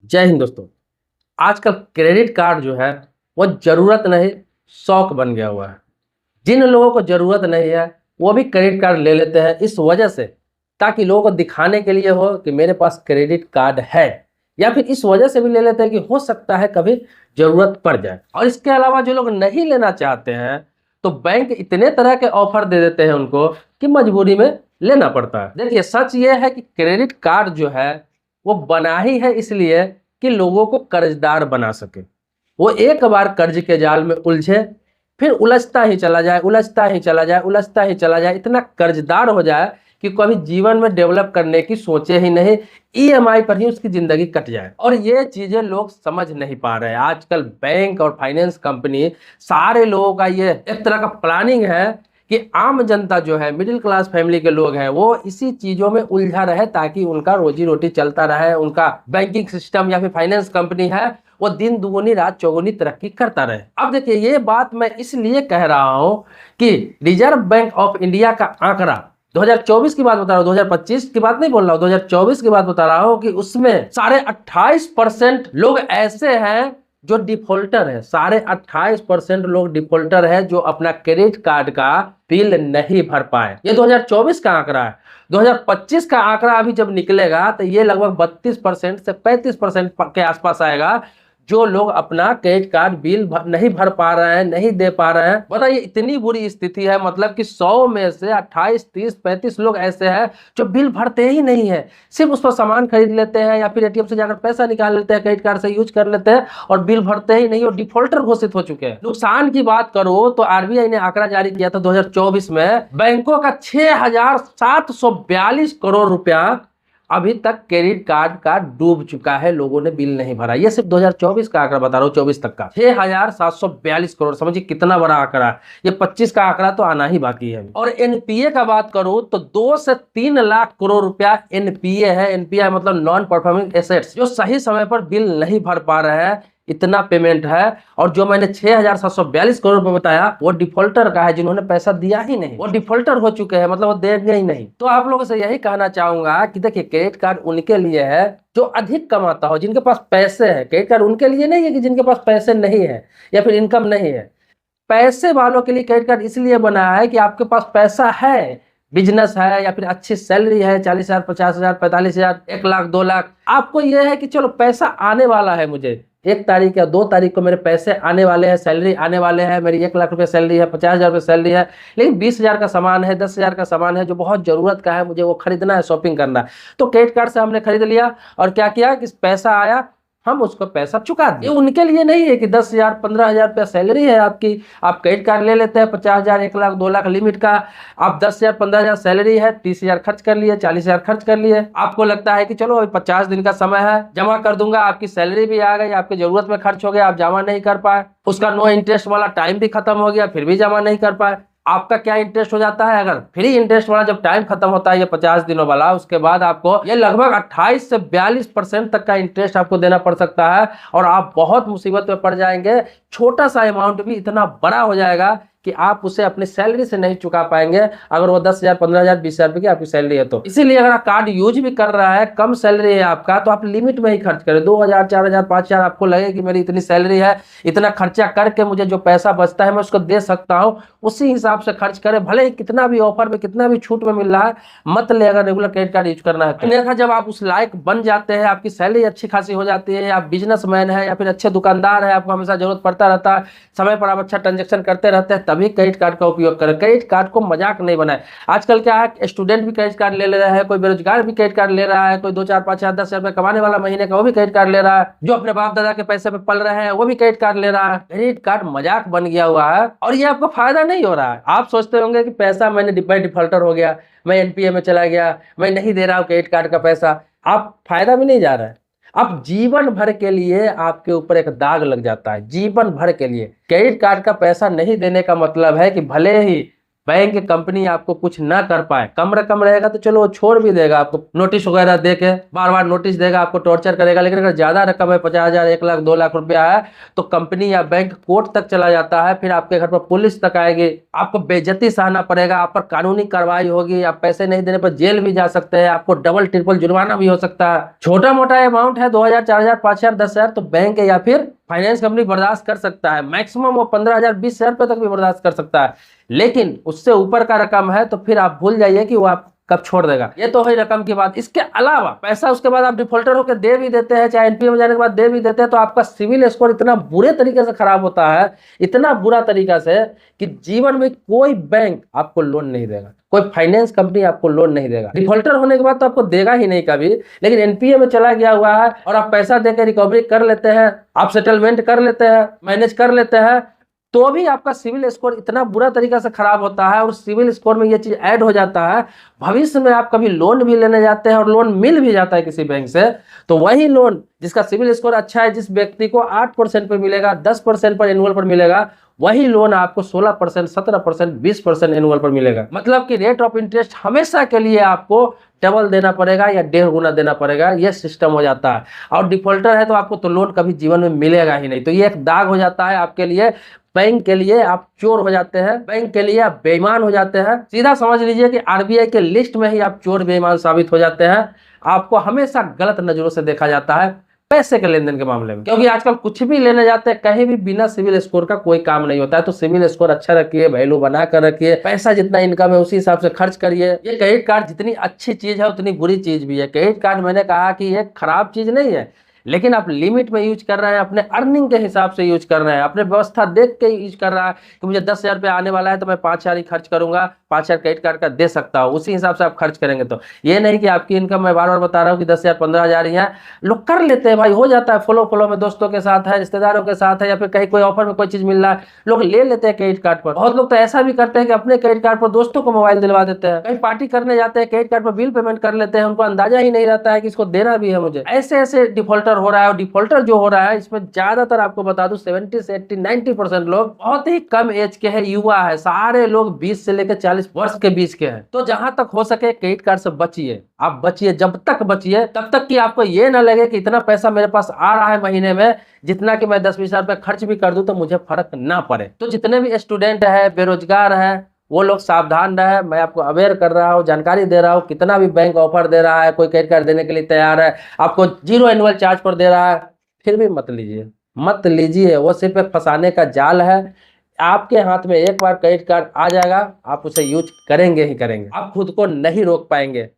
जय हिंद दोस्तों। आजकल क्रेडिट कार्ड जो है वो ज़रूरत नहीं, शौक बन गया हुआ है। जिन लोगों को ज़रूरत नहीं है वो भी क्रेडिट कार्ड ले लेते हैं इस वजह से, ताकि लोगों को दिखाने के लिए हो कि मेरे पास क्रेडिट कार्ड है, या फिर इस वजह से भी ले लेते हैं कि हो सकता है कभी ज़रूरत पड़ जाए। और इसके अलावा जो लोग नहीं लेना चाहते हैं तो बैंक इतने तरह के ऑफर दे देते हैं उनको कि मजबूरी में लेना पड़ता है। देखिए, सच ये है कि क्रेडिट कार्ड जो है वो बना ही है इसलिए कि लोगों को कर्जदार बना सके। वो एक बार कर्ज के जाल में उलझे, फिर उलझता ही चला जाए, उलझता ही चला जाए, उलझता ही चला जाए, इतना कर्जदार हो जाए कि कभी जीवन में डेवलप करने की सोचे ही नहीं, ईएमआई पर ही उसकी जिंदगी कट जाए। और ये चीजें लोग समझ नहीं पा रहे हैं। आजकल बैंक और फाइनेंस कंपनी सारे लोगों का ये एक तरह का प्लानिंग है कि आम जनता जो है, मिडिल क्लास फैमिली के लोग हैं, वो इसी चीजों में उलझा रहे ताकि उनका रोजी रोटी चलता रहे, उनका बैंकिंग सिस्टम या फिर फाइनेंस कंपनी है वो दिन दुगुनी रात चौगुनी तरक्की करता रहे। अब देखिए, ये बात मैं इसलिए कह रहा हूं कि रिजर्व बैंक ऑफ इंडिया का आंकड़ा 2024 की बात बता रहा हूँ, 2025 की बात नहीं बोल रहा हूँ, 2024 की बात बता रहा हूँ कि उसमें 28.5% लोग ऐसे हैं जो डिफॉल्टर है। 28.5% लोग डिफॉल्टर है जो अपना क्रेडिट कार्ड का बिल नहीं भर पाए। ये 2024 का आंकड़ा है। 2025 का आंकड़ा अभी जब निकलेगा तो ये लगभग 32% से 35% के आसपास आएगा जो लोग अपना क्रेडिट कार्ड बिल नहीं भर पा रहे हैं, नहीं दे पा रहे हैं। बताइए, इतनी बुरी स्थिति है। मतलब कि 100 में से 28, 30, 35 लोग ऐसे हैं जो बिल भरते ही नहीं है, सिर्फ उस पर सामान खरीद लेते हैं या फिर एटीएम से जाकर पैसा निकाल लेते हैं, क्रेडिट कार्ड से यूज कर लेते हैं और बिल भरते ही नहीं और डिफॉल्टर घोषित हो चुके हैं। नुकसान की बात करो तो आरबीआई ने आंकड़ा जारी किया था 2024 में, बैंकों का 6,742 करोड़ रुपया अभी तक क्रेडिट कार्ड का डूब चुका है, लोगों ने बिल नहीं भरा। ये सिर्फ 2024 का आंकड़ा बता रहा हूँ, 24 तक का 6,742 करोड़। समझिए कितना बड़ा आंकड़ा है। ये 25 का आंकड़ा तो आना ही बाकी है। और एनपीए का बात करूं तो 2 से 3 लाख करोड़ रुपया एनपीए है। एनपीए मतलब नॉन परफॉर्मिंग एसेट्स, जो सही समय पर बिल नहीं भर पा रहे हैं, इतना पेमेंट है। और जो मैंने 6,742 करोड़ रुपए बताया वो डिफॉल्टर का है, जिन्होंने पैसा दिया ही नहीं, वो डिफॉल्टर हो चुके हैं, मतलब वो देंगे ही नहीं। तो आप लोगों से यही कहना चाहूंगा कि देखिए, क्रेडिट कार्ड उनके लिए है जो अधिक कमाता हो, जिनके पास पैसे है। क्रेडिट कार्ड उनके लिए नहीं है कि जिनके पास पैसे नहीं है या फिर इनकम नहीं है। पैसे वालों के लिए क्रेडिट कार्ड इसलिए बना है कि आपके पास पैसा है, बिजनेस है या फिर अच्छी सैलरी है, 40,000, 50,000, 45,000, 1 लाख, 2 लाख। आपको यह है कि चलो पैसा आने वाला है, मुझे 1 तारीख या 2 तारीख को मेरे पैसे आने वाले हैं, सैलरी आने वाले हैं, मेरी 1 लाख रुपए सैलरी है, 50,000 रुपये सैलरी है, लेकिन 20,000 का सामान है, 10,000 का सामान है जो बहुत जरूरत का है, मुझे वो खरीदना है, शॉपिंग करना है। तो क्रेडिट कार्ड से हमने खरीद लिया और क्या किया कि पैसा आया, हम उसको पैसा चुका दिए। उनके लिए नहीं है कि 10,000, 15,000 रुपया सैलरी है आपकी, आप क्रेडिट कार्ड ले लेते हैं 50,000, 1 लाख, 2 लाख लिमिट का। आप 10,000, 15,000 सैलरी है, 30,000 खर्च कर लिए, 40,000 खर्च कर लिए। आपको लगता है कि चलो अभी 50 दिन का समय है, जमा कर दूंगा, आपकी सैलरी भी आ गई, आपकी जरूरत में खर्च हो गया, आप जमा नहीं कर पाए, उसका नो इंटरेस्ट वाला टाइम भी खत्म हो गया, फिर भी जमा नहीं कर पाए। आपका क्या इंटरेस्ट हो जाता है, अगर फ्री इंटरेस्ट वाला जब टाइम खत्म होता है ये 50 दिनों वाला, उसके बाद आपको ये लगभग 28 से 42% तक का इंटरेस्ट आपको देना पड़ सकता है और आप बहुत मुसीबत में पड़ जाएंगे। छोटा सा अमाउंट भी इतना बड़ा हो जाएगा कि आप उसे अपनी सैलरी से नहीं चुका पाएंगे, अगर वो 10,000, 15,000, 20,000 रुपए की आपकी सैलरी है तो। इसीलिए अगर आप कार्ड यूज भी कर रहा है, कम सैलरी है आपका, तो आप लिमिट में ही खर्च करें। 2,000, 4,000, 5,000 आपको लगे कि मेरी इतनी सैलरी है, इतना खर्चा करके मुझे जो पैसा बचता है मैं उसको दे सकता हूँ, उसी हिसाब से खर्च करें। भले ही कितना भी ऑफर में, कितना भी छूट में मिल रहा है, मत ले अगर रेगुलर क्रेडिट कार्ड यूज करना है तो। अन्यथा जब आप उस लायक बन जाते हैं, आपकी सैलरी अच्छी खासी हो जाती है, आप बिजनेसमैन है या फिर अच्छे दुकानदार है, आपको हमेशा जरूरत पड़ता रहता है, समय पर आप अच्छा ट्रांजेक्शन करते रहते हैं, तभी क्रेडिट कार्ड का उपयोग करें। क्रेडिट कार्ड को मजाक नहीं बनाए। आजकल क्या है, स्टूडेंट भी क्रेडिट कार्ड ले रहा है, कोई बेरोजगार भी क्रेडिट कार्ड ले रहा है, कोई 2, 4, 5, 10 रुपए कमाने वाला महीने का वो भी क्रेडिट कार्ड ले रहा है, जो अपने बाप दादा के पैसे पे पल रहे हैं वो भी क्रेडिट कार्ड ले रहा है। क्रेडिट कार्ड मजाक बन गया हुआ है और ये आपको फायदा नहीं हो रहा है। आप सोचते होंगे कि पैसा मैं डिफॉल्टर हो गया, मैं एनपीए में चला गया, मैं नहीं दे रहा हूँ क्रेडिट कार्ड का पैसा। आप फायदा भी नहीं जा रहा है, अब जीवन भर के लिए आपके ऊपर एक दाग लग जाता है, जीवन भर के लिए। क्रेडिट कार्ड का पैसा नहीं देने का मतलब है कि भले ही बैंक कंपनी आपको कुछ ना कर पाए, कम रकम रहेगा तो चलो वो छोड़ भी देगा, आपको नोटिस वगैरह दे के बार बार नोटिस देगा, आपको टॉर्चर करेगा। लेकिन अगर ज्यादा रकम है, 50,000, 1 लाख, 2 लाख रुपया है, तो कंपनी या बैंक कोर्ट तक चला जाता है, फिर आपके घर पर पुलिस तक आएगी, आपको बेइज्जती सहना पड़ेगा, आप पर कानूनी कार्रवाई होगी, आप पैसे नहीं देने पर जेल भी जा सकते हैं, आपको डबल ट्रिपल जुर्माना भी हो सकता है। छोटा मोटा अमाउंट है 2,000, 4,000, 5,000, 10,000 तो बैंक या फिर फाइनेंस कंपनी बर्दाश्त कर सकता है, मैक्सिमम वो 15,000, 20,000 रुपए तक भी बर्दाश्त कर सकता है। लेकिन उससे ऊपर का रकम है तो फिर आप भूल जाइए कि वो आप कब छोड़ देगा। ये तो है रकम की बात। इसके अलावा पैसा उसके बाद आप डिफॉल्टर होकर दे भी देते हैं, चाहे एनपीए में जाने के बाद दे भी देते हैं, तो आपका सिविल स्कोर इतना बुरे तरीके से खराब होता है, इतना बुरा तरीका से, कि जीवन में कोई बैंक आपको लोन नहीं देगा, कोई फाइनेंस कंपनी आपको लोन नहीं देगा। डिफॉल्टर होने के बाद तो आपको देगा ही नहीं कभी। लेकिन एनपीए में चला गया हुआ है और आप पैसा देकर रिकवरी कर लेते हैं, आप सेटलमेंट कर लेते हैं, मैनेज कर लेते हैं, तो भी आपका सिविल स्कोर इतना बुरा तरीका से खराब होता है, और सिविल स्कोर में ये चीज ऐड हो जाता है। भविष्य में आप कभी लोन भी लेने जाते हैं और लोन मिल भी जाता है किसी बैंक से, तो वही लोन जिसका सिविल स्कोर अच्छा है, जिस व्यक्ति को 8% पे मिलेगा, 10% पर एनुअल पर मिलेगा, वही लोन आपको 16%, 17%, 20% एनुअल पर मिलेगा। मतलब कि रेट ऑफ इंटरेस्ट हमेशा के लिए आपको डबल देना पड़ेगा या 1.5 गुना देना पड़ेगा, ये सिस्टम हो जाता है। और डिफॉल्टर है तो आपको तो लोन कभी जीवन में मिलेगा ही नहीं। तो ये एक दाग हो जाता है आपके लिए। बैंक के लिए आप चोर हो जाते हैं, बैंक के लिए आप बेईमान हो जाते हैं। सीधा समझ लीजिए कि आरबीआई के लिस्ट में ही आप चोर बेईमान साबित हो जाते हैं। आपको हमेशा गलत नजरों से देखा जाता है पैसे के लेन देन के मामले में, क्योंकि आजकल कुछ भी लेने जाते हैं कहीं भी बिना सिविल स्कोर का कोई काम नहीं होता है। तो सिविल स्कोर अच्छा रखिए, वैल्यू बना कर रखिए, पैसा जितना इनकम है उसी हिसाब से खर्च करिए। ये क्रेडिट कार्ड जितनी अच्छी चीज है उतनी बुरी चीज भी है। क्रेडिट कार्ड मैंने कहा कि ये खराब चीज नहीं है, लेकिन आप लिमिट में यूज कर रहे हैं, अपने अर्निंग के हिसाब से यूज कर रहे हैं, अपने व्यवस्था देख के यूज कर रहा है कि मुझे 10,000 रुपये आने वाला है तो मैं 5,000 ही खर्च करूंगा, 5,000 क्रेडिट कार्ड का दे सकता हूँ, उसी हिसाब से आप खर्च करेंगे। तो ये नहीं कि आपकी इनकम, मैं बार बार बता रहा हूँ कि 10,000, 15,000 ही है, लोग कर लेते हैं भाई, हो जाता है, फ्लो में दोस्तों के साथ है, रिश्तेदारों के साथ है, या फिर कहीं कोई ऑफर में कोई चीज मिल रहा है, लोग ले लेते हैं क्रेडिट कार्ड पर। बहुत लोग तो ऐसा भी करते हैं कि अपने क्रेडिट कार्ड पर दोस्तों को मोबाइल दिलवा देते हैं, कहीं पार्टी करने जाते हैं क्रेडिट कार्ड पर बिल पेमेंट कर लेते हैं, उनको अंदाजा ही नहीं रहता है कि इसको देना भी है मुझे। ऐसे ऐसे डिफॉल्टर हो रहा है। और डिफॉल्टर जो हो रहा है इसमें ज्यादातर आपको बता दूं 70 से 80, 90% लोग बहुत ही कम एज के हैं, युवा है, सारे लोग 20 से लेकर 40 वर्ष के बीच के हैं। तो जहां तक हो सके क्रेडिट कार्ड से बचिए, आप बचिए, जब तक बचिए तब तक कि आपको ये ना लगे कि इतना पैसा मेरे पास आ रहा है महीने में, जितना कि मैं 10-20 हजार रुपए खर्च भी कर दूं तो मुझे फर्क ना पड़े। तो जितने भी स्टूडेंट है, बेरोजगार है, वो लोग सावधान रहे। मैं आपको अवेयर कर रहा हूँ, जानकारी दे रहा हूँ। कितना भी बैंक ऑफर दे रहा है, कोई क्रेडिट कार्ड देने के लिए तैयार है, आपको 0 एनुअल चार्ज पर दे रहा है, फिर भी मत लीजिए, मत लीजिए। वो सिर्फ एक फंसाने का जाल है। आपके हाथ में एक बार क्रेडिट कार्ड आ जाएगा, आप उसे यूज करेंगे ही करेंगे, आप खुद को नहीं रोक पाएंगे।